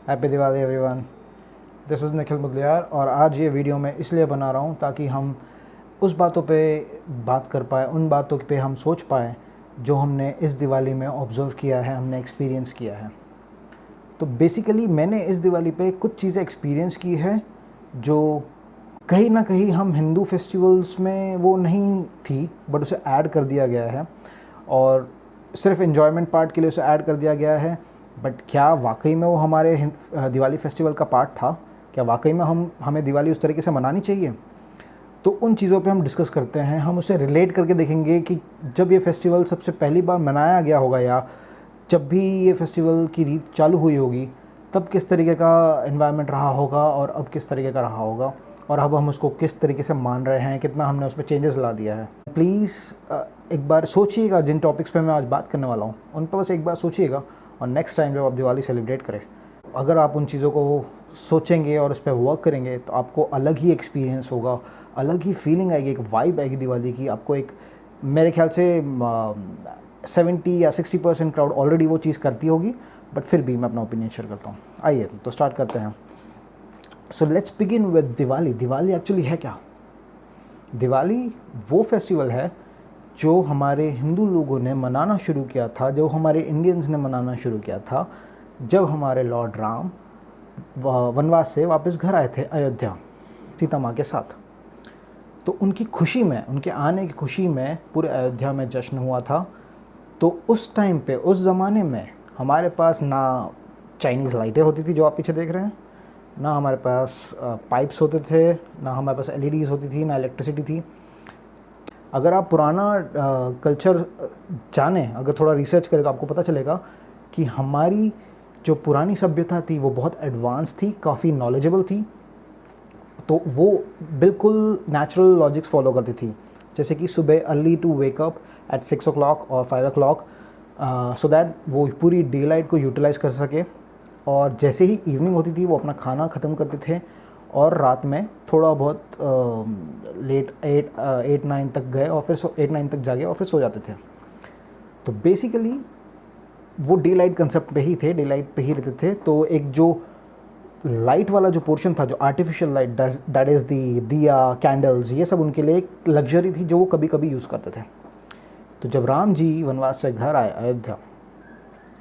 Happy Diwali everyone. This is Nikhil Mudaliar और आज ये वीडियो मैं इसलिए बना रहा हूँ ताकि हम उस बातों पे बात कर पाए, उन बातों पे हम सोच पाए जो हमने इस दिवाली में ऑब्ज़र्व किया है, हमने एक्सपीरियंस किया है। तो बेसिकली मैंने इस दिवाली पे कुछ चीज़ें एक्सपीरियंस की है जो कहीं ना कहीं हम हिंदू फेस्टिवल्स में वो नहीं थी, बट उसे ऐड कर दिया गया है और सिर्फ इन्जॉयमेंट पार्ट के लिए उसे ऐड कर दिया गया है। बट क्या वाकई में वो हमारे दिवाली फेस्टिवल का पार्ट था? क्या वाकई में हमें दिवाली उस तरीके से मनानी चाहिए? तो उन चीज़ों पे हम डिस्कस करते हैं। हम उसे रिलेट करके देखेंगे कि जब ये फेस्टिवल सबसे पहली बार मनाया गया होगा या जब भी ये फेस्टिवल की रीत चालू हुई होगी तब किस तरीके का एनवायरनमेंट रहा होगा और अब किस तरीके का रहा होगा और अब हम उसको किस तरीके से मान रहे हैं, कितना हमने उसमें चेंजेस ला दिया है। प्लीज़ एक बार सोचिएगा, जिन टॉपिक्स पे मैं आज बात करने वाला हूँ उन पर बस एक बार सोचिएगा और नेक्स्ट टाइम जब आप दिवाली सेलिब्रेट करें, अगर आप उन चीज़ों को सोचेंगे और उस पर वर्क करेंगे तो आपको अलग ही एक्सपीरियंस होगा, अलग ही फीलिंग आएगी, एक वाइब आएगी दिवाली की। आपको एक, मेरे ख्याल से 70 या 60% क्राउड ऑलरेडी वो चीज़ करती होगी, बट फिर भी मैं अपना ओपिनियन शेयर करता हूँ। आइए तो स्टार्ट करते हैं। So let's begin with Diwali. Diwali actually है क्या? दिवाली वो फेस्टिवल है जो हमारे हिंदू लोगों ने मनाना शुरू किया था, जो हमारे इंडियंस ने मनाना शुरू किया था जब हमारे लॉर्ड राम वनवास से वापस घर आए थे अयोध्या सीता माँ के साथ। तो उनकी खुशी में, उनके आने की खुशी में पूरे अयोध्या में जश्न हुआ था। तो उस टाइम पे, उस ज़माने में हमारे पास ना चाइनीज़ लाइटें होती थी जो आप पीछे देख रहे हैं, ना हमारे पास पाइप्स होते थे, ना हमारे पास एलईडीज़ होती थी, ना इलेक्ट्रिसिटी थी। अगर आप पुराना कल्चर जानें, अगर थोड़ा रिसर्च करें तो आपको पता चलेगा कि हमारी जो पुरानी सभ्यता थी वो बहुत एडवांस थी, काफ़ी नॉलेजेबल थी। तो वो बिल्कुल नेचुरल लॉजिक्स फॉलो करती थी, जैसे कि सुबह early to wake up at 6 o'clock और 5 o'clock सो दैट वो पूरी डे लाइट को यूटिलाइज़ कर सके। और जैसे ही इवनिंग होती थी वो अपना खाना ख़त्म करते थे और रात में थोड़ा बहुत लेट 8-9 तक गए और फिर 8-9 तक जागे और फिर सो जाते थे। तो बेसिकली वो डे लाइट कंसेप्ट पे ही थे, डे लाइट पे ही रहते थे। तो एक जो लाइट वाला जो पोर्शन था, जो artificial light, that is the दिया, कैंडल्स, ये सब उनके लिए एक लग्जरी थी जो वो कभी कभी यूज़ करते थे। तो जब राम जी वनवास से घर आए अयोध्या,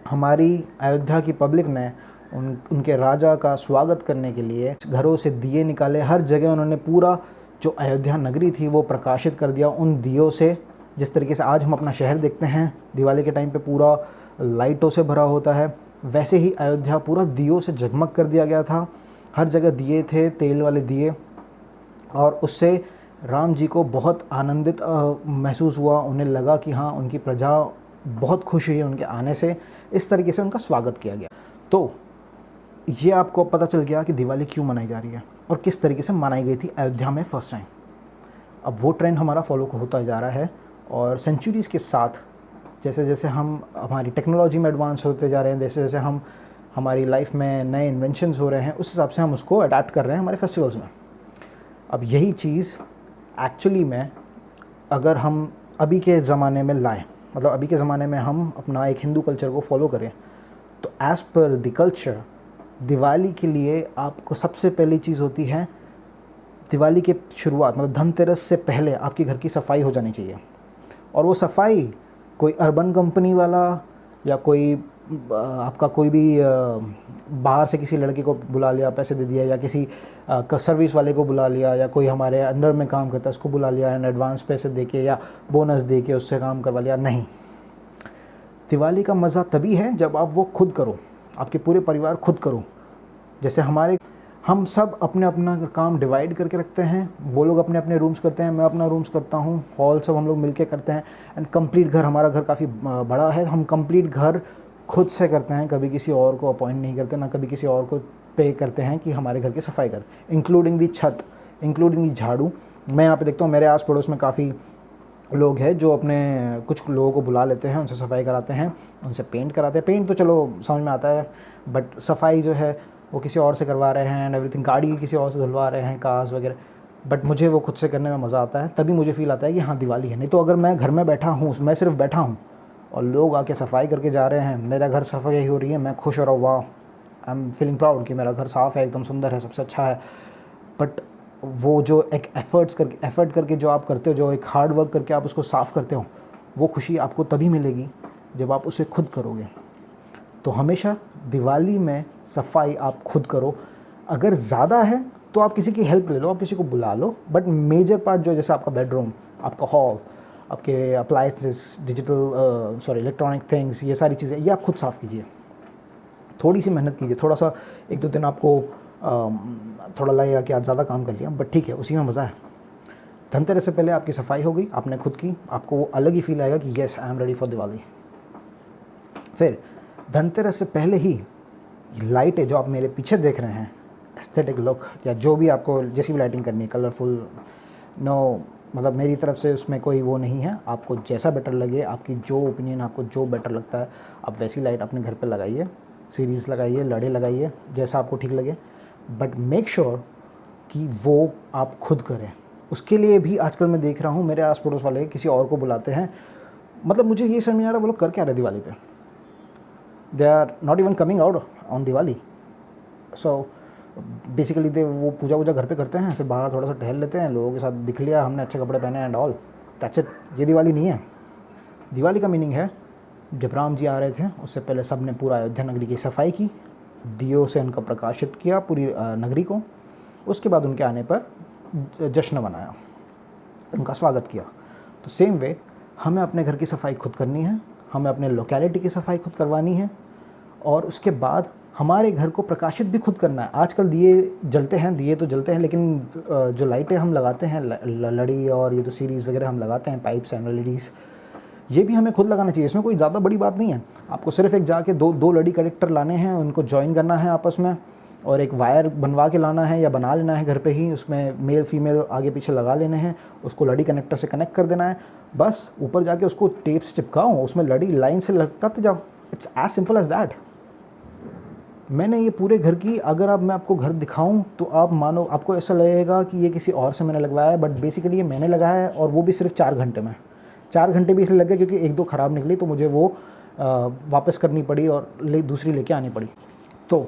हमारी अयोध्या की पब्लिक ने उनके राजा का स्वागत करने के लिए घरों से दिए निकाले। हर जगह उन्होंने पूरा जो अयोध्या नगरी थी वो प्रकाशित कर दिया उन दियों से। जिस तरीके से आज हम अपना शहर देखते हैं दिवाली के टाइम पे पूरा लाइटों से भरा होता है, वैसे ही अयोध्या पूरा दियों से जगमग कर दिया गया था। हर जगह दिए थे, तेल वाले दिए, और उससे राम जी को बहुत आनंदित महसूस हुआ। उन्हें लगा कि हाँ, उनकी प्रजा बहुत खुश हुई है उनके आने से। इस तरीके से उनका स्वागत किया गया। तो ये आपको पता चल गया कि दिवाली क्यों मनाई जा रही है और किस तरीके से मनाई गई थी अयोध्या में फर्स्ट टाइम। अब वो ट्रेंड हमारा फॉलो होता जा रहा है और सेंचुरीज़ के साथ जैसे जैसे हम हमारी टेक्नोलॉजी में एडवांस होते जा रहे हैं, जैसे जैसे हम हमारी लाइफ में नए इन्वेंशंस हो रहे हैं, उस हिसाब से हम उसको अडेप्ट कर रहे हैं हमारे फेस्टिवल्स में। अब यही चीज़ एक्चुअली में अगर हम अभी के ज़माने में लाएँ, मतलब अभी के ज़माने में हम अपना एक हिंदू कल्चर को फॉलो करें, तो as per the culture Diwali के लिए आपको सबसे पहली चीज़ होती है, दिवाली के शुरुआत मतलब धनतेरस से पहले आपके घर की सफाई हो जानी चाहिए। और वो सफाई कोई अर्बन कंपनी वाला या कोई आपका कोई भी बाहर से किसी लड़के को बुला लिया, पैसे दे दिया, या किसी सर्विस वाले को बुला लिया, या कोई हमारे अंडर में काम करता है उसको बुला लिया एंड एडवांस पैसे दे के या बोनस दे के उससे काम करवा लिया, नहीं। दिवाली का मज़ा तभी है जब आप वो खुद करो, आपके पूरे परिवार खुद करो। जैसे हम सब अपने अपना काम डिवाइड करके रखते हैं, वो लोग अपने अपने रूम्स करते हैं, मैं अपना रूम्स करता हूँ, हॉल सब हम लोग मिलके करते हैं एंड कंप्लीट घर, हमारा घर काफ़ी बड़ा है, हम कंप्लीट घर खुद से करते हैं। कभी किसी और को अपॉइंट नहीं करते, ना कभी किसी और को पे करते हैं कि हमारे घर की सफाई कर, इंक्लूडिंग दी छत, इंक्लूडिंग दी झाड़ू। मैं यहाँ पे देखता हूँ मेरे आस पड़ोस में काफ़ी लोग हैं जो अपने कुछ लोगों को बुला लेते हैं, उनसे सफाई कराते हैं, उनसे पेंट कराते हैं। पेंट तो चलो समझ में आता है, बट सफाई जो है वो किसी और से करवा रहे हैं एंड एवरीथिंग, गाड़ी किसी और से धुलवा रहे हैं, कार्स वगैरह। बट मुझे वो खुद से करने में मज़ा आता है, तभी मुझे फील आता है कि हाँ दिवाली है। नहीं तो अगर मैं घर में बैठा हूँ, मैं सिर्फ बैठा हूँ और लोग आके सफाई करके जा रहे हैं, मेरा घर सफाई हो रही है, मैं खुश हो रहा हूँ, वाह आई एम फीलिंग प्राउड कि मेरा घर साफ़ है, एकदम सुंदर है, सबसे अच्छा है। बट वो जो एक एफ़र्ट करके जो आप करते हो, जो एक हार्ड वर्क करके आप उसको साफ़ करते हो, वो खुशी आपको तभी मिलेगी जब आप उसे खुद करोगे। तो हमेशा दिवाली में सफाई आप खुद करो। अगर ज़्यादा है तो आप किसी की हेल्प ले लो, आप किसी को बुला लो, बट मेजर पार्ट जो जैसे आपका बेडरूम, आपका हॉल, आपके अप्लायंसेस, इलेक्ट्रॉनिक थिंग्स, ये सारी चीज़ें, ये आप खुद साफ़ कीजिए। थोड़ी सी मेहनत कीजिए, थोड़ा सा 1-2 दिन आपको थोड़ा लगेगा कि आज ज़्यादा काम कर लिया, बट ठीक है, उसी में मज़ा है। धनतेरस से पहले आपकी सफाई हो गई, आपने खुद की, आपको वो अलग ही फील आएगा कि yes I am ready for Diwali. फिर धनतेरस से पहले ही लाइटें जो आप मेरे पीछे देख रहे हैं, एस्थेटिक लुक या जो भी आपको जैसी भी लाइटिंग करनी है, कलरफुल, नो मतलब मेरी तरफ से उसमें कोई वो नहीं है, आपको जैसा बेटर लगे, आपकी जो ओपिनियन, आपको जो बेटर लगता है, आप वैसी लाइट अपने घर पे लगाइए, सीरीज़ लगाइए, लड़े लगाइए, जैसा आपको ठीक लगे, बट मेक श्योर कि वो आप खुद करें। उसके लिए भी आजकल मैं देख रहा हूँ मेरे आस पड़ोस वाले किसी और को बुलाते हैं। मतलब मुझे ये समझ नहीं आ रहा वो लोग कर क्या रहे दिवाली पे। They are not even coming out on Diwali. So basically they वो पूजा वूजा घर पे करते हैं, फिर बाहर थोड़ा सा टहल लेते हैं, लोगों के साथ दिख लिया, हमने अच्छे कपड़े पहने एंड ऑल, दैट्स इट। ये दिवाली नहीं है। दिवाली का मीनिंग है जब राम जी आ रहे थे उससे पहले सब ने पूरा अयोध्या नगरी की सफाई की, दियों से उनका प्रकाशित किया पूरी नगरी को। उसके बाद उनके आने पर जश्न मनाया, उनका स्वागत किया। तो सेम वे हमें अपने घर की सफाई खुद करनी है, हमें अपने लोकेलिटी की सफाई खुद करवानी है, और उसके बाद हमारे घर को प्रकाशित भी खुद करना है। आजकल दिए जलते हैं, दिए तो जलते हैं, लेकिन जो लाइटें हम लगाते हैं, लड़ी और ये जो सीरीज़ वगैरह हम लगाते हैं, पाइप्स एंड एलईडीज़, ये भी हमें खुद लगाना चाहिए। इसमें कोई ज़्यादा बड़ी बात नहीं है। आपको सिर्फ एक जाके दो लड़ी कनेक्टर लाने हैं, उनको जॉइन करना है आपस में, और एक वायर बनवा के लाना है या बना लेना है घर पे ही, उसमें मेल फीमेल आगे पीछे लगा लेने हैं, उसको लड़ी कनेक्टर से कनेक्ट कर देना है, बस ऊपर जाके उसको टेप से चिपकाओ, उसमें लड़ी लाइन से लटकाते जाओ। It's as simple as that. मैंने ये पूरे घर की, अगर मैं आपको घर दिखाऊं तो आप मानो, आपको ऐसा लगेगा कि ये किसी और से मैंने लगवाया है, बट बेसिकली ये मैंने लगाया है, और वो भी सिर्फ 4 घंटे में। 4 घंटे भी इसलिए लग गए क्योंकि 1-2 ख़राब निकली तो मुझे वो वापस करनी पड़ी और दूसरी लेके आनी पड़ी। तो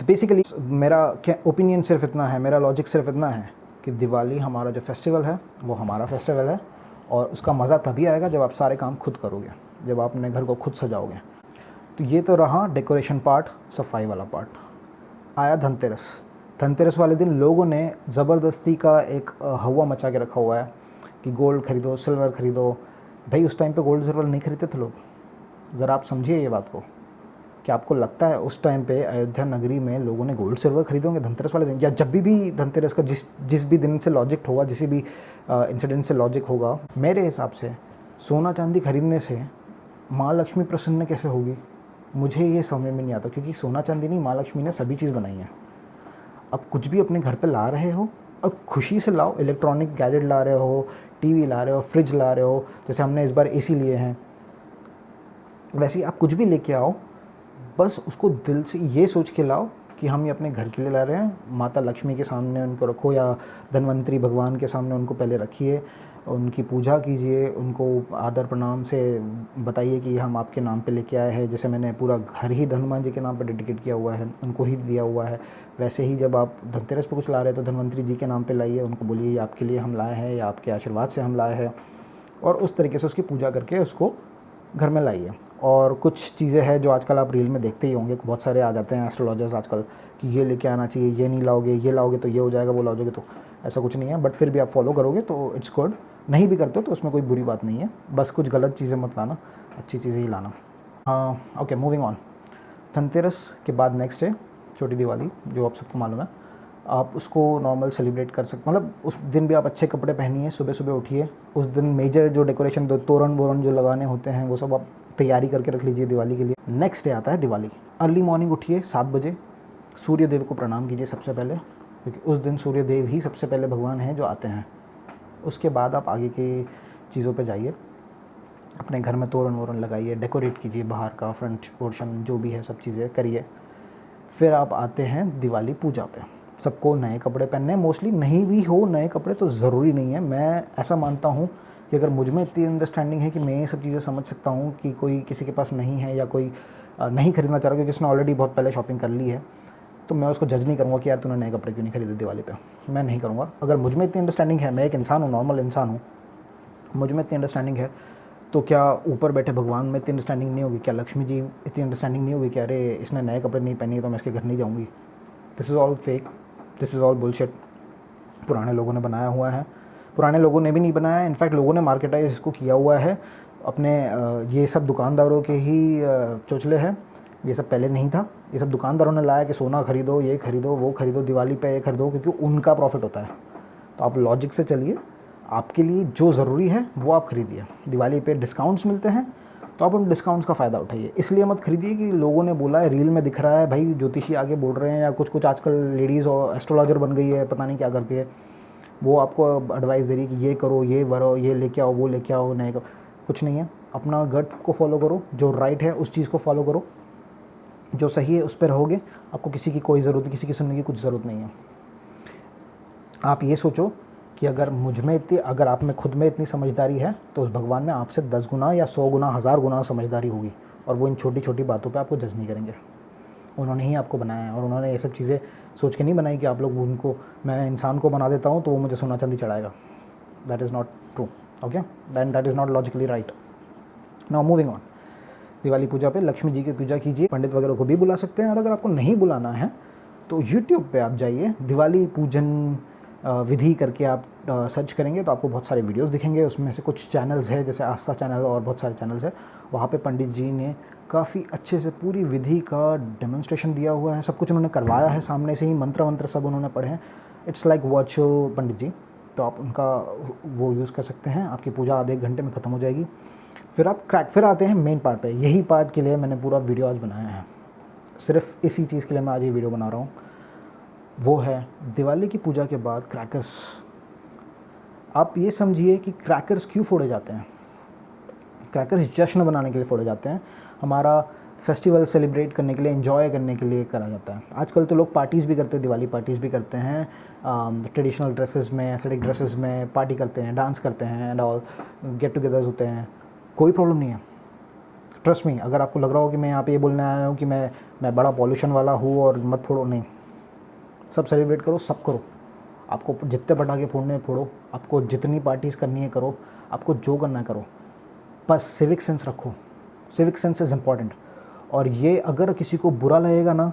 बेसिकली मेरा क्या ओपिनियन सिर्फ इतना है, मेरा लॉजिक सिर्फ इतना है कि दिवाली हमारा जो फेस्टिवल है वो हमारा फेस्टिवल है, और उसका मज़ा तभी आएगा जब आप सारे काम खुद करोगे, जब आप अपने घर को खुद सजाओगे। तो ये तो रहा डेकोरेशन पार्ट, सफाई वाला पार्ट। आया धनतेरस। धनतेरस वाले दिन लोगों ने ज़बरदस्ती का एक हवा मचा के रखा हुआ है कि गोल्ड खरीदो, सिल्वर खरीदो। भाई उस टाइम पे गोल्ड सिल्वर नहीं खरीदते थे लोग। ज़रा आप समझिए ये बात को। क्या आपको लगता है उस टाइम पे अयोध्या नगरी में लोगों ने गोल्ड सिल्वर खरीदोगे धनतेरस वाले दिन, या जब भी धनतेरस का जिस भी दिन से लॉजिक होगा, जिस भी इंसिडेंट से लॉजिक होगा, मेरे हिसाब से सोना चांदी खरीदने से माँ लक्ष्मी प्रसन्न कैसे होगी, मुझे ये समझ में नहीं आता। क्योंकि सोना चांदी नहीं, माँ लक्ष्मी ने सभी चीज़ बनाई है। अब कुछ भी अपने घर पे ला रहे हो, अब खुशी से लाओ। इलेक्ट्रॉनिक गैजेट ला रहे हो, टीवी ला रहे हो, फ्रिज ला रहे हो, जैसे हमने इस बार एसी लिए हैं, वैसे ही आप कुछ भी लेके आओ, बस उसको दिल से ये सोच के लाओ कि हम ये अपने घर के लिए ला रहे हैं। माता लक्ष्मी के सामने उनको रखो, या धन्वंतरी भगवान के सामने उनको पहले रखिए, उनकी पूजा कीजिए, उनको आदर प्रणाम से बताइए कि हम आपके नाम पे लेके आए हैं। जैसे मैंने पूरा घर ही हनुमान जी के नाम पे डेडिकेट किया हुआ है, उनको ही दिया हुआ है, वैसे ही जब आप धनतेरस पे कुछ ला रहे हैं तो धन्वंतरी जी के नाम पे लाइए, उनको बोलिए ये आपके लिए हम लाए हैं, या आपके आशीर्वाद से हम लाए हैं, और उस तरीके से उसकी पूजा करके उसको घर में लाइए। और कुछ चीज़ें हैं जो आजकल आप रील में देखते ही होंगे, बहुत सारे आ जाते हैं एस्ट्रोलॉजर्स आजकल कि ये लेके आना चाहिए, ये नहीं लाओगे, ये लाओगे तो ये हो जाएगा, वो लाओगे तो। ऐसा कुछ नहीं है, बट फिर भी आप फॉलो करोगे तो इट्स गुड। नहीं भी करते हो तो उसमें कोई बुरी बात नहीं है, बस कुछ गलत चीज़ें मत लाना, अच्छी चीज़ें ही लाना। हाँ ओके, मूविंग ऑन। धनतेरस के बाद नेक्स्ट डे छोटी दिवाली, जो आप सबको मालूम है। आप उसको नॉर्मल सेलिब्रेट कर सकते, मतलब उस दिन भी आप अच्छे कपड़े पहनिए, सुबह सुबह उठिए। उस दिन मेजर जो डेकोरेशन, तोरण वोरण जो लगाने होते हैं वो सब आप तैयारी करके रख लीजिए दिवाली के लिए। नेक्स्ट डे आता है दिवाली। अर्ली मॉर्निंग उठिए 7 बजे, सूर्य देव को प्रणाम कीजिए सबसे पहले, क्योंकि उस दिन सूर्य देव ही सबसे पहले भगवान हैं जो आते हैं। उसके बाद आप आगे की चीज़ों पे जाइए, अपने घर में तोरण वोरण लगाइए, डेकोरेट कीजिए, बाहर का फ्रंट पोर्शन जो भी है सब चीज़ें करिए। फिर आप आते हैं दिवाली पूजा पे। सबको नए कपड़े पहनने, मोस्टली नहीं भी हो नए कपड़े तो ज़रूरी नहीं है। मैं ऐसा मानता हूँ कि अगर मुझ में इतनी अंडरस्टैंडिंग है कि मैं ये सब चीज़ें समझ सकता हूँ कि कोई किसी के पास नहीं है, या कोई नहीं खरीदना चाह रहा क्योंकि उसने ऑलरेडी बहुत पहले शॉपिंग कर ली है, तो मैं उसको जज नहीं करूँगा कि यार तूने नए कपड़े क्यों नहीं खरीदे दिवाली पे। मैं नहीं करूँगा। अगर मुझ में इतनी अंडरस्टैंडिंग है, मैं एक इंसान हूँ, नॉर्मल इंसान हूँ, मुझ में इतनी अंडरस्टैंडिंग है, तो क्या ऊपर बैठे भगवान में इतनी अंडरस्टैंडिंग नहीं होगी? क्या लक्ष्मी जी इतनी अंडरस्टैंडिंग नहीं होगी कि अरे इसने नए कपड़े नहीं पहने तो मैं इसके घर नहीं जाऊँगी? This is all fake, this is all bullshit. पुराने लोगों ने बनाया हुआ है, पुराने लोगों ने भी नहीं बनाया, इनफैक्ट लोगों ने मार्केटाइज इसको किया हुआ है अपने। ये सब दुकानदारों के ही चोचले हैं, ये सब पहले नहीं था। ये सब दुकानदारों ने लाया कि सोना खरीदो, ये खरीदो, वो खरीदो, दिवाली पे ये खरीदो, क्योंकि उनका प्रॉफिट होता है। तो आप लॉजिक से चलिए, आपके लिए जो ज़रूरी है वो आप खरीदिए। दिवाली पे डिस्काउंट्स मिलते हैं तो आप उन डिस्काउंट्स का फ़ायदा उठाइए। इसलिए मत खरीदिए कि लोगों ने बोला है, रील में दिख रहा है, भाई ज्योतिषी आगे बोल रहे हैं, या कुछ कुछ आजकल लेडीज़ और एस्ट्रोलॉजर बन गई है, पता नहीं क्या करके वो आपको एडवाइस दे रही है कि ये करो, ये करो, ये लेके आओ, वो लेके आओ, नहीं करो। कुछ नहीं है, अपना गट को फॉलो करो, जो राइट है उस चीज़ को फॉलो करो, जो सही है उस पर रहोगे। आपको किसी की कोई ज़रूरत, किसी की सुनने की कुछ ज़रूरत नहीं है। आप ये सोचो कि अगर आप में खुद में इतनी समझदारी है तो उस भगवान में आपसे 10 गुना या 100 गुना, 1000 गुना समझदारी होगी, और वो इन छोटी छोटी बातों पे आपको जज नहीं करेंगे। उन्होंने ही आपको बनाया है, और उन्होंने ये सब चीज़ें सोच के नहीं बनाई कि आप लोग उनको, मैं इंसान को बना देता हूँ तो वो मुझे सोना चांदी चढ़ाएगा। That is not true, okay, that is not logically right. Now moving on. Diwali puja पे लक्ष्मी जी की पूजा कीजिए, पंडित वगैरह को भी बुला सकते हैं, और अगर आपको नहीं बुलाना है तो यूट्यूब पे आप जाइए, दिवाली पूजन विधि करके आप सर्च करेंगे तो आपको बहुत सारे वीडियोस दिखेंगे। उसमें से कुछ चैनल्स हैं, जैसे आस्था चैनल और बहुत सारे चैनल्स हैं, वहाँ पे पंडित जी ने काफ़ी अच्छे से पूरी विधि का डेमोन्स्ट्रेशन दिया हुआ है। सब कुछ उन्होंने करवाया है, सामने से ही मंत्र वंत्र सब उन्होंने पढ़े हैं। इट्स लाइक वर्चुअल पंडित जी, तो आप उनका वो यूज़ कर सकते हैं। आपकी पूजा आधे 1 घंटे में ख़त्म हो जाएगी। फिर आते हैं मेन पार्ट पे। यही पार्ट के लिए मैंने पूरा वीडियो आज बनाया है, सिर्फ इसी चीज़ के लिए मैं आज ये वीडियो बना रहा हूँ। वो है दिवाली की पूजा के बाद क्रैकर्स। आप ये समझिए कि क्रैकर्स क्यों फोड़े जाते हैं। क्रैकर्स जश्न बनाने के लिए फोड़े जाते हैं, हमारा फेस्टिवल सेलिब्रेट करने के लिए, एंजॉय करने के लिए करा जाता है। आजकल तो लोग पार्टीज़ भी करते हैं, दिवाली पार्टीज़ भी करते हैं, ट्रेडिशनल ड्रेसेस में, एस्थेटिक ड्रेसेस में पार्टी करते हैं, डांस करते हैं एंड ऑल, गेट टुगेदर्स होते हैं। कोई प्रॉब्लम नहीं है, ट्रस्ट मी। अगर आपको लग रहा हो कि मैं यहाँ पे ये बोलने आया हूँ कि मैं बड़ा पॉल्यूशन वाला हूँ और मत फोड़ो, नहीं, सब सेलिब्रेट करो, सब करो। आपको जितने पटाखे फोड़ने हैं फोड़ो, आपको जितनी पार्टीज़ करनी है करो, आपको जो करना है करो, बस सिविक सेंस रखो। Civic sense is important. और ये अगर किसी को बुरा लगेगा ना,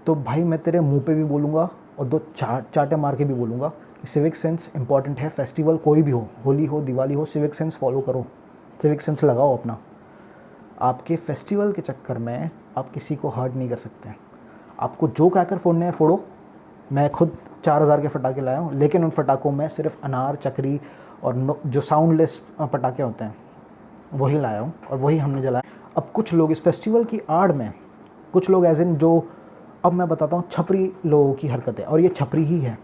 तो भाई मैं तेरे मुंह पे भी बोलूँगा और 2 चाटे मार के भी बोलूँगा कि सिविक सेंस इंपॉर्टेंट है। फेस्टिवल कोई भी हो, होली हो, दिवाली हो, सिविक सेंस फॉलो करो, सिविक सेंस लगाओ अपना। आपके फेस्टिवल के चक्कर में आप किसी को हर्ट नहीं कर सकते। आपको जो क्रैकर फोड़ने हैं फोड़ो। मैं खुद 4000 के पटाखे लाया हूँ, लेकिन उन पटाखों में सिर्फ अनार, चक्री और जो साउंडलेस पटाखे होते हैं वही लाया हूँ, और वही हमने जलाया। अब कुछ लोग इस फेस्टिवल की आड़ में, कुछ लोग एज इन जो, अब मैं बताता हूँ, छपरी लोगों की हरकत है, और ये छपरी ही है।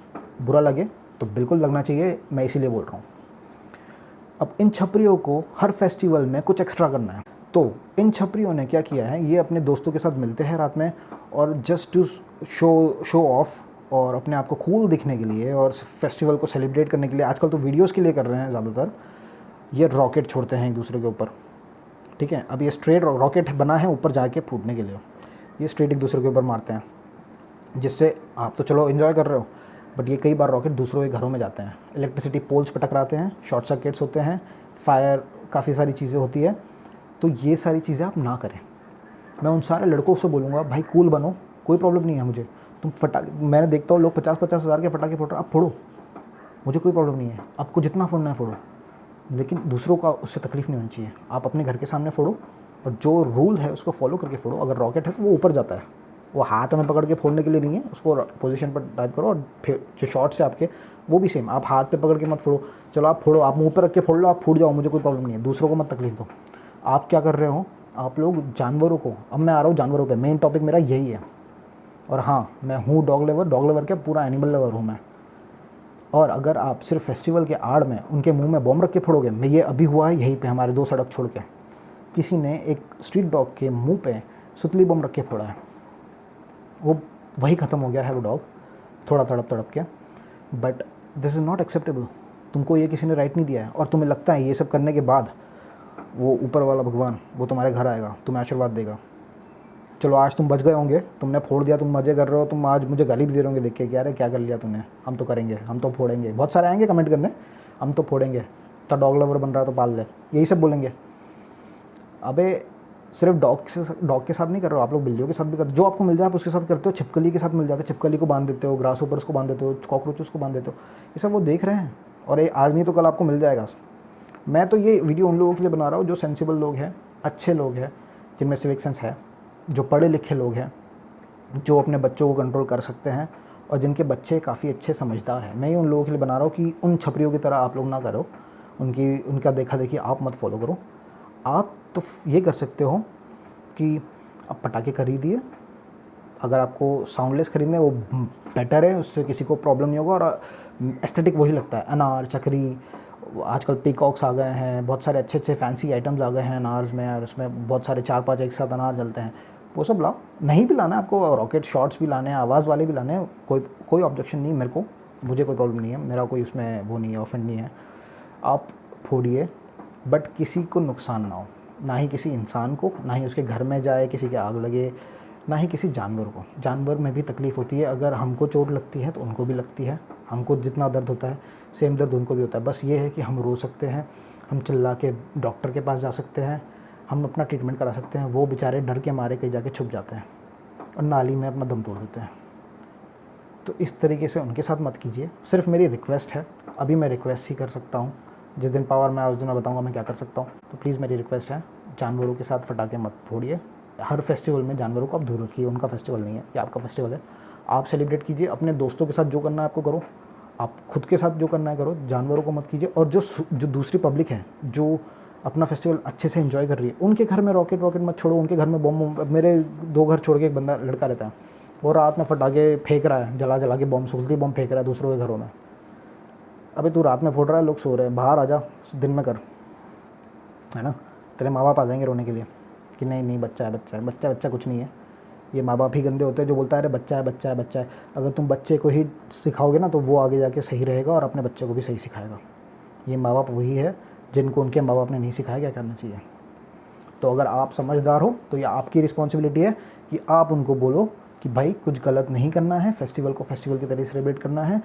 बुरा लगे तो बिल्कुल लगना चाहिए, मैं इसीलिए बोल रहा हूँ। अब इन छपरियों को हर फेस्टिवल में कुछ एक्स्ट्रा करना है, तो इन छपरियों ने क्या किया है, ये अपने दोस्तों के साथ मिलते हैं रात में, और जस्ट टू शो ऑफ और अपने आप को कूल दिखने के लिए और फेस्टिवल को सेलिब्रेट करने के लिए, आजकल तो वीडियोस के लिए कर रहे हैं ज़्यादातर, ये रॉकेट छोड़ते हैं एक दूसरे के ऊपर। ठीक है, अब ये स्ट्रेट रॉकेट बना है ऊपर जाके फूटने के लिए, ये स्ट्रेट एक दूसरे के ऊपर मारते हैं, जिससे आप तो चलो एंजॉय कर रहे हो, बट ये कई बार रॉकेट दूसरों के घरों में जाते हैं, इलेक्ट्रिसिटी पोल्स पर टकराते हैं, शॉर्ट सर्किट्स होते हैं, फायर, काफ़ी सारी चीज़ें होती है। तो ये सारी चीज़ें आप ना करें। मैं उन सारे लड़कों से बोलूँगा, भाई कूल बनो, कोई प्रॉब्लम नहीं है मुझे। तुम मैंने देखता हूँ लोग 50-50 हज़ार के पटाखे फोड़ रहे हैं, आप फोड़ो, मुझे कोई प्रॉब्लम नहीं है, आपको जितना फोड़ना है फोड़ो, लेकिन दूसरों का उससे तकलीफ़ नहीं होनी चाहिए। आप अपने घर के सामने फोड़ो, और जो रूल है उसको फॉलो करके फोड़ो। अगर रॉकेट है तो वो ऊपर जाता है, वो हाथ में पकड़ के फोड़ने के लिए नहीं है, उसको पोजीशन पर टाइप करो, और फिर जो शॉट्स है आपके वो भी सेम, आप हाथ पे पकड़ के मत फोड़ो। चलो आप फोड़ो, आप मुंह पर रख के फोड़ लो, आप फूट जाओ, मुझे कोई प्रॉब्लम नहीं है, दूसरों को मत तकलीफ दो। आप क्या कर रहे हो, आप लोग जानवरों को, अब मैं आ रहा हूँ जानवरों पे, मेन टॉपिक मेरा यही है। और हाँ, मैं हूँ डॉग लवर क्या, पूरा एनिमल लवर हूँ मैं। और अगर आप सिर्फ फेस्टिवल के आड़ में उनके मुंह में बॉम्ब रख के फोड़ोगे, मैं ये अभी हुआ है यहीं पे हमारे 2 सड़क छोड़ के, किसी ने एक स्ट्रीट डॉग के मुंह पे सुतली बम रख के फोड़ा है, वो वही ख़त्म हो गया है वो डॉग, थोड़ा तड़प के। But this is not acceptable. तुमको ये किसी ने राइट नहीं दिया है, और तुम्हें लगता है ये सब करने के बाद वो ऊपर वाला भगवान वो तुम्हारे घर आएगा, तुम्हें आशीर्वाद देगा। चलो आज तुम बच गए होंगे, तुमने फोड़ दिया, तुम मज़े कर रहे हो, तुम आज मुझे गाली भी दे रहे होंगे देख के कि अरे क्या कर लिया तूने, हम तो करेंगे, हम तो फोड़ेंगे। बहुत सारे आएंगे कमेंट करने, हम तो फोड़ेंगे, तो डॉग लवर बन रहा है तो पाल ले, यही सब बोलेंगे। अबे सिर्फ डॉग के साथ नहीं कर रहे हो आप लोग, बिल्लियों के साथ भी कर, जो आपको मिल जाए आप उसके साथ करते हो। छिपकली के साथ मिल जाते, छिपकली को बांध देते हो, ग्रास ऊपर उसको बांध देते हो, कॉकरोचेस को बांध देते हो। ये सब वो देख रहे हैं और ये आज नहीं तो कल आपको मिल जाएगा। मैं तो ये वीडियो उन लोगों के लिए बना रहा हूँ जो सेंसिबल लोग हैं, अच्छे लोग हैं, जिनमें सिविक सेंस है, जो पढ़े लिखे लोग हैं, जो अपने बच्चों को कंट्रोल कर सकते हैं और जिनके बच्चे काफ़ी अच्छे समझदार हैं। मैं ये उन लोगों के लिए बना रहा हूँ कि उन छपरियों की तरह आप लोग ना करो, उनका देखा देखी आप मत फॉलो करो। आप तो ये कर सकते हो कि आप पटाखे खरीदिए, अगर आपको साउंडलेस खरीदने वो बेटर है, उससे किसी को प्रॉब्लम नहीं होगा और एस्थेटिक वही लगता है। अनार, चक्री, आजकल पीकॉक्स आ गए हैं, बहुत सारे अच्छे अच्छे फैंसी आइटम्स आ गए हैं अनार्स में, और उसमें बहुत सारे 4-5 एक साथ अनार जलते हैं, वो सब लाओ। नहीं भी लाना है आपको, रॉकेट शॉट्स भी लाने हैं, आवाज़ वाले भी लाने हैं, कोई ऑब्जेक्शन नहीं मेरे को, मुझे कोई प्रॉब्लम नहीं है, मेरा कोई उसमें वो नहीं है, ऑफेंड नहीं है। आप फोड़िए, बट किसी को नुकसान ना हो, ना ही किसी इंसान को, ना ही उसके घर में जाए, किसी के आग लगे, ना ही किसी जानवर को। जानवर में भी तकलीफ़ होती है, अगर हमको चोट लगती है तो उनको भी लगती है, हमको जितना दर्द होता है सेम दर्द उनको भी होता है। बस ये है कि हम रो सकते हैं, हम चिल्ला के डॉक्टर के पास जा सकते हैं, हम अपना ट्रीटमेंट करा सकते हैं, वो बेचारे डर के मारे कहीं जाके छुप जाते हैं और नाली में अपना दम तोड़ देते हैं। तो इस तरीके से उनके साथ मत कीजिए। सिर्फ मेरी रिक्वेस्ट है, अभी मैं रिक्वेस्ट ही कर सकता हूँ, जिस दिन पावर में आया उस दिन मैं बताऊँगा मैं क्या कर सकता हूँ। तो प्लीज़ मेरी रिक्वेस्ट है, जानवरों के साथ पटाखे मत फोड़िए। हर फेस्टिवल में जानवरों को आप दूर रखिए, उनका फेस्टिवल नहीं है, ये आपका फेस्टिवल है, आप सेलिब्रेट कीजिए। अपने दोस्तों के साथ जो करना है आपको करो, आप खुद के साथ जो करना है करो, जानवरों को मत कीजिए। और जो दूसरी पब्लिक है जो अपना फेस्टिवल अच्छे से एंजॉय कर रही है, उनके घर में रॉकेट मत छोड़ो, उनके घर में बम। मेरे 2 घर छोड़ के एक बंदा लड़का रहता है, वो रात में पटाखे फेंक रहा है, जला के बम, सुलती बम फेंक रहा है दूसरों के घरों में। अबे तू रात में फोड़ रहा है, लोग सो रहे हैं, बाहर आ जा, दिन में कर, है ना। तेरे माँ बाप आ जाएंगे रोने के लिए कि नहीं बच्चा है, बच्चा कुछ नहीं है। ये माँ बाप ही गंदे होते हैं जो बोलता है अरे बच्चा है। अगर तुम बच्चे को ही सिखाओगे ना तो वो आगे जाके सही रहेगा और अपने बच्चे को भी सही सिखाएगा। ये माँ बाप वही है जिनको उनके माँ बाप ने नहीं सिखाया क्या करना चाहिए। तो अगर आप समझदार हो तो ये आपकी रिस्पॉन्सिबिलिटी है कि आप उनको बोलो कि भाई कुछ गलत नहीं करना है, फेस्टिवल को फेस्टिवल की तरह सेलिब्रेट करना है,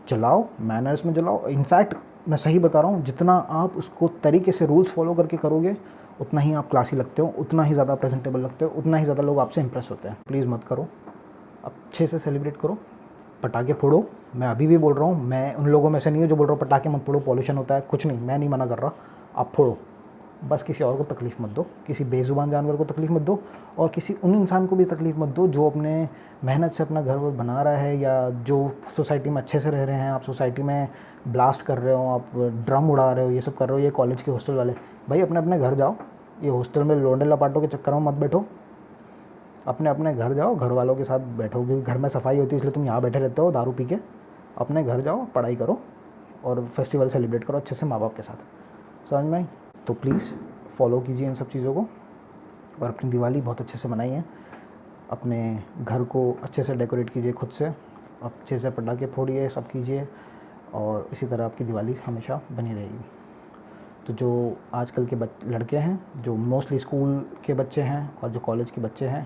चलाओ, मैनर्स में चलाओ। इनफैक्ट मैं सही बता रहा हूँ, जितना आप उसको तरीके से रूल्स फॉलो करके करोगे उतना ही आप क्लासी लगते हो, उतना ही ज़्यादा प्रेजेंटेबल लगते हो, उतना ही ज़्यादा लोग आपसे इंप्रेस होते हैं। प्लीज़ मत करो, अच्छे से सेलिब्रेट करो, पटाखे फोड़ो। मैं अभी भी बोल रहा हूँ, मैं उन लोगों में से नहीं हूँ जो बोल रहा हूँ पटाखे मत फोड़ो, पॉल्यूशन होता है, कुछ नहीं, मैं नहीं मना कर रहा, आप फोड़ो, बस किसी और को तकलीफ़ मत दो, किसी बेज़ुबान जानवर को तकलीफ़ मत दो, और किसी उन इंसान को भी तकलीफ़ मत दो जो अपने मेहनत से अपना घर वर बना रहा है, या जो सोसाइटी में अच्छे से रह रहे हैं। आप सोसाइटी में ब्लास्ट कर रहे हो, आप ड्रम उड़ा रहे हो, ये सब कर रहे हो, ये कॉलेज के हॉस्टल वाले, भाई अपने अपने घर जाओ, ये हॉस्टल में लौंडे लपाटों के चक्कर में मत बैठो, अपने अपने घर जाओ, घर वालों के साथ बैठो, क्योंकि घर में सफाई होती है इसलिए तुम यहाँ बैठे रहते हो दारू पी के। अपने घर जाओ, पढ़ाई करो और फेस्टिवल सेलिब्रेट करो अच्छे से माँ बाप के साथ। समझ में आई? तो प्लीज़ फॉलो कीजिए इन सब चीज़ों को और अपनी दिवाली बहुत अच्छे से मनाइए। अपने घर को अच्छे से डेकोरेट कीजिए, खुद से अच्छे से पटाखे फोड़िए, सब कीजिए, और इसी तरह आपकी दिवाली हमेशा बनी रहेगी। तो जो आजकल के लड़के हैं, जो मोस्टली स्कूल के बच्चे हैं और जो कॉलेज के बच्चे हैं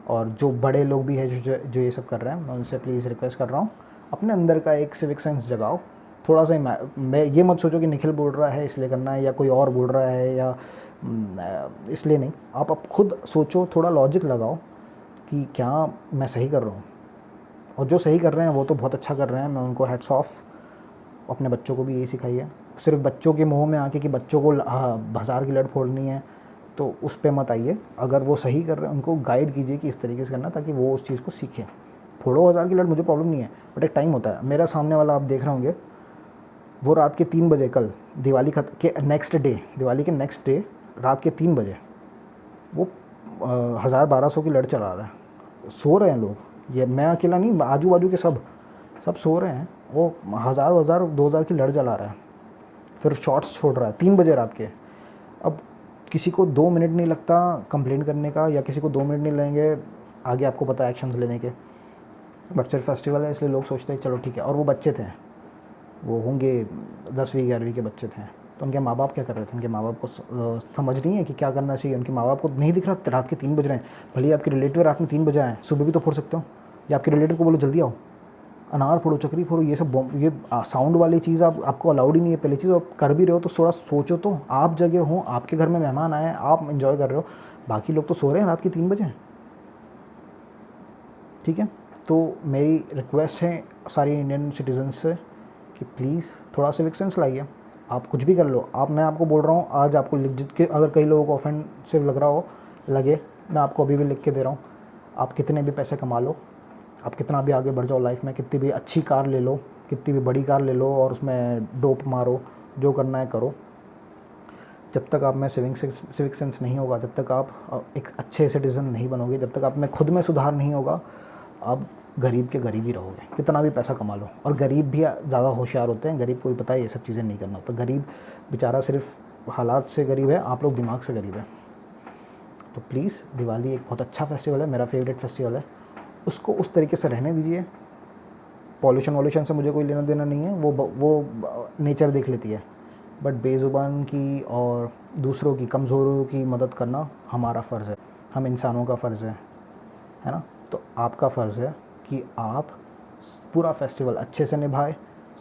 और जो बड़े लोग भी हैं जो ये सब कर रहे हैं, मैं उनसे प्लीज़ रिक्वेस्ट कर रहा हूँ, अपने अंदर का एक सिविक सेंस जगाओ थोड़ा सा। मैं ये मत सोचो कि निखिल बोल रहा है इसलिए करना है, या कोई और बोल रहा है या इसलिए नहीं। आप खुद सोचो, थोड़ा लॉजिक लगाओ कि क्या मैं सही कर रहा हूँ, और जो सही कर रहे हैं वो तो बहुत अच्छा कर रहे हैं, मैं उनको हेड्स ऑफ। अपने बच्चों को भी यही सिखाइए। सिर्फ बच्चों के मुँह में आके कि बच्चों को बाज़ार की लड़ फोड़नी है तो उस पर मत आइए। अगर वो सही कर रहे हैं उनको गाइड कीजिए कि इस तरीके से करना, ताकि वो उस चीज़ को सीखें। फोड़ो 1000 की लड़, मुझे प्रॉब्लम नहीं है, बट एक टाइम होता है। मेरा सामने वाला आप देख रहे होंगे, वो रात के 3 बजे, कल दिवाली के नेक्स्ट डे, दिवाली के नेक्स्ट डे रात के 3 बजे वो 1000-1200 की लड़ चला रहा है। सो रहे हैं लोग, ये मैं अकेला नहीं, आजू बाजू के सब सो रहे हैं। वो 1000-2000 की लड़ जला रहा है, फिर शॉट्स छोड़ रहा है 3 बजे रात के। अब किसी को 2 मिनट नहीं लगता कंप्लेंट करने का, या किसी को 2 मिनट नहीं लगेंगे आगे आपको पता है एक्शंस लेने के, बट सिर्फ फेस्टिवल है इसलिए लोग सोचते हैं चलो ठीक है। और वो बच्चे थे, वो होंगे 10वीं 11वीं के बच्चे थे, तो उनके माँ बाप क्या कर रहे थे? उनके माँ बाप को समझ नहीं है कि क्या करना चाहिए। उनके माँ बाप को नहीं दिख रहा रात के 3 बज रहे हैं। भले ही आपके रिलेटिव रात में 3 बजे आए, सुबह भी तो फोड़ सकते हो, या आपके रिलेटिव को बोलो जल्दी आओ, अनार फोड़ो, चक्री फोड़ो, ये सब ये साउंड वाली चीज़ आपको अलाउड ही नहीं है। पहली चीज़, आप कर भी रहे हो तो थोड़ा सोचो तो, आप जगह हो, आपके घर में मेहमान आए, आप इन्जॉय कर रहे हो, बाकी लोग तो सो रहे हैं रात के 3 बजे। ठीक है, तो मेरी रिक्वेस्ट है सारी इंडियन सिटीजन्स से कि प्लीज़ थोड़ा सिविक सेंस लाइए। आप कुछ भी कर लो, मैं आपको बोल रहा हूँ आज, आपको लिख के, अगर कई लोगों को ऑफेंसिव लग रहा हो, लगे, मैं आपको अभी भी लिख के दे रहा हूँ, आप कितने भी पैसे कमा लो, आप कितना भी आगे बढ़ जाओ लाइफ में, कितनी भी अच्छी कार ले लो, कितनी भी बड़ी कार ले लो और उसमें डोप मारो, जो करना है करो, जब तक आप में सिविक सेंस नहीं होगा, जब तक आप एक अच्छे सिटीज़न नहीं बनोगे, जब तक आप में खुद में सुधार नहीं होगा, आप गरीब के गरीब ही रहोगे, कितना भी पैसा कमा लो। और गरीब भी ज़्यादा होशियार होते हैं, गरीब को भी पता है ये सब चीज़ें नहीं करना। तो गरीब बेचारा सिर्फ हालात से गरीब है, आप लोग दिमाग से गरीब है। तो प्लीज़, दिवाली एक बहुत अच्छा फेस्टिवल है, मेरा फेवरेट फेस्टिवल है, उसको उस तरीके से रहने दीजिए। पॉल्यूशन से मुझे कोई लेना देना नहीं है, वो नेचर देख लेती है, बट बेज़ुबान की और दूसरों की, कमज़ोरों की मदद करना हमारा फ़र्ज़ है, हम इंसानों का फ़र्ज़ है ना। तो आपका फ़र्ज़ है कि आप पूरा फेस्टिवल अच्छे से निभाएं,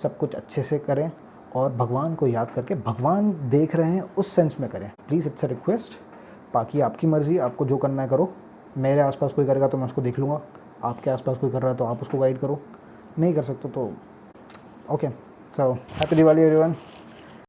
सब कुछ अच्छे से करें, और भगवान को याद करके, भगवान देख रहे हैं उस सेंस में करें। Please, it's a request. बाकी आपकी मर्ज़ी, आपको जो करना है करो। मेरे आसपास कोई करेगा तो मैं उसको देख लूँगा, आपके आसपास कोई कर रहा है तो आप उसको गाइड करो, नहीं कर सकते तो okay. So happy Diwali everyone.